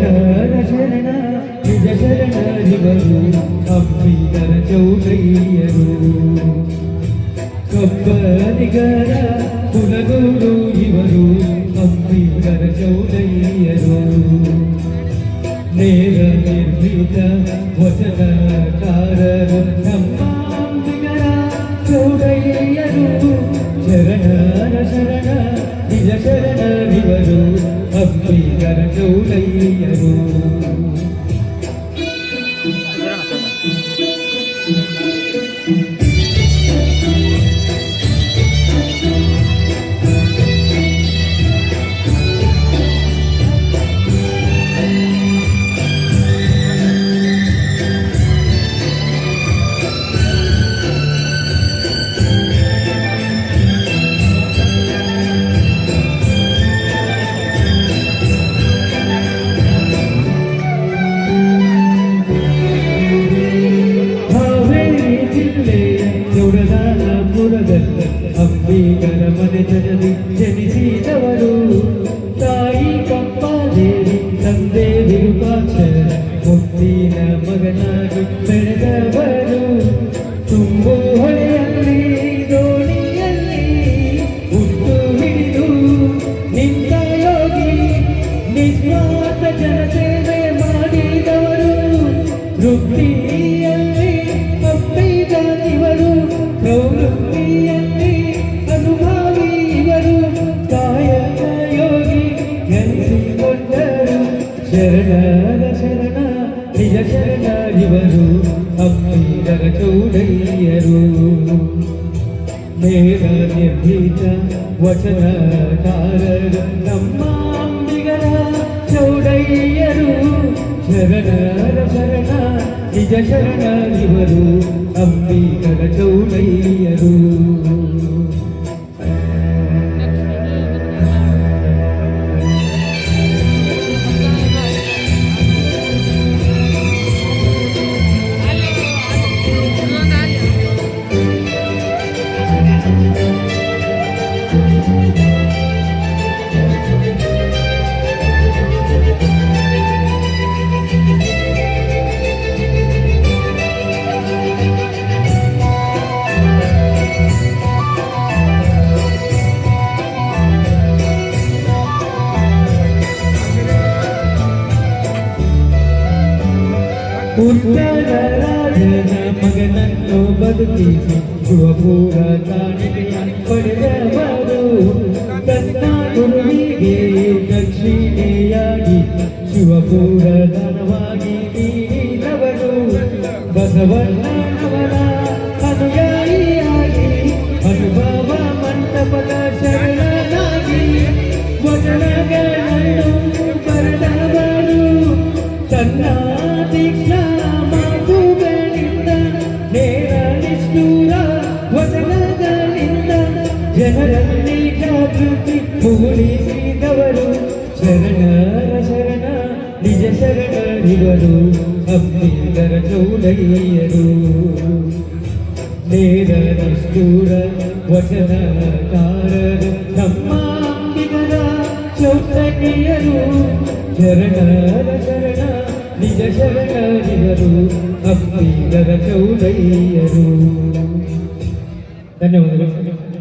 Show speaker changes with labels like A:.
A: ಶರಣರ ಶರಣ ನಿಜ ಶರಣರಿವರು ಅಂಬಿಗರ ಚೌಡಯ್ಯರು ಕಬ್ಬಲಿಗರ ಕುಲಗುರು ಇವರು ಅಂಬಿಗರ ಚೌಡಯ್ಯರು ನೇರ ನಿರ್ಭೀತ ವಚನಕಾರರು ನಮ್ಮ ಅಂಬಿಗರ ಚೌಡಯ್ಯರು ಶರಣರ ಶರಣ ನಿಜ ಶರಣರಿವರು ಅಂಬಿಗರ ಚೌಡಯ್ಯರು ಅಂಬಿಗರ ಮನೆತನದಿ ಜನಿಸಿದವರು ತಾಯಿ ಕಂಪಾದೇವಿ ತಂದೆ ವಿರೂಪಾಕ್ಷರ ಮುತ್ತಿನ ಮಗನಾಗಿ ಬೆಳೆದವರು ತುಂಬು ಹೊಳೆಯಲ್ಲಿ ದೋಣಿಯಲ್ಲಿ ಹುಟ್ಟು ಹಿಡಿದು ನಿಂತ ಯೋಗಿ ನಿಸ್ವಾರ್ಥ ಜನಸೇವೆ ಮಾಡಿದವರು ವೃತ್ತಿಯಲ್ಲಿ ಅಂಬಿಗರಿವರು ಪ್ರವೃತ್ತಿಯಲ್ಲಿ ಅನುಭವಿ ಇವರು ಕಾಯಕ ಯೋಗಿ ನೆನೆಸಿಕೊಂಡರು ಶರಣರ ಶರಣ ನಿಜ ಶರಣರಿವರು ಅಂಬಿಗರ ಚೌಡಯ್ಯರು ನೇರ ನಿರ್ಭೀತ ವಚನಕಾರರು ನಮ್ಮ ಅಂಬಿಗರ ಚೌಡಯ್ಯರು ಶರಣರ ಶರಣ ನಿಜ ಶರಣರಿವರು ಅಂಬಿಗರ ಚೌಡಯ್ಯರು ಉತ್ತರ ರಾಜನ ಮಗನನ್ನು ಬದುಕಿಸಿ ಶಿವಪುರ ಕಾಣಿಕೆಯ ಪಡೆದವರು ತನ್ನ ಗುರುವಿಗೆ ದಕ್ಷಿಣೆಯಾಗಿ ಶಿವಪುರ ದಾನವಾಗಿ ನೀಡಿದವರು ಬಸವಣ್ಣನವರ ಅನುಯಾಯಿಯಾಗಿ ಅನುಭವ ಮಂಟಪದ ಶರಣನಾಗಿ ವಚನಗಳನ್ನು ಬರೆದವರು ತನ್ನ ದೀಕ್ಷಾ ಮಾತುಗಳಿಂದ ನೇರ ನಿಷ್ಠೂರ ವಚನಗಳಿಂದ ಜನರಲ್ಲಿ ಜಾಗೃತಿ ಮೂಡಿಸಿದವರು ಶರಣರ ಶರಣ ನಿಜ ಶರಣರಿವರು ಅಂಬಿಗರ ಚೌಡಯ್ಯರು ನೇರ ನಿಷ್ಠೂರ ವಚನಕಾರರು ನಮ್ಮ ಅಂಬಿಗರ ಚೌಡಯ್ಯರು ಶರಣರ ಶರಣ ನಿಜ ಶರಣರಿವರು ಅಂಬಿಗರ ಚೌಡಯ್ಯರು. ಧನ್ಯವಾದಗಳು.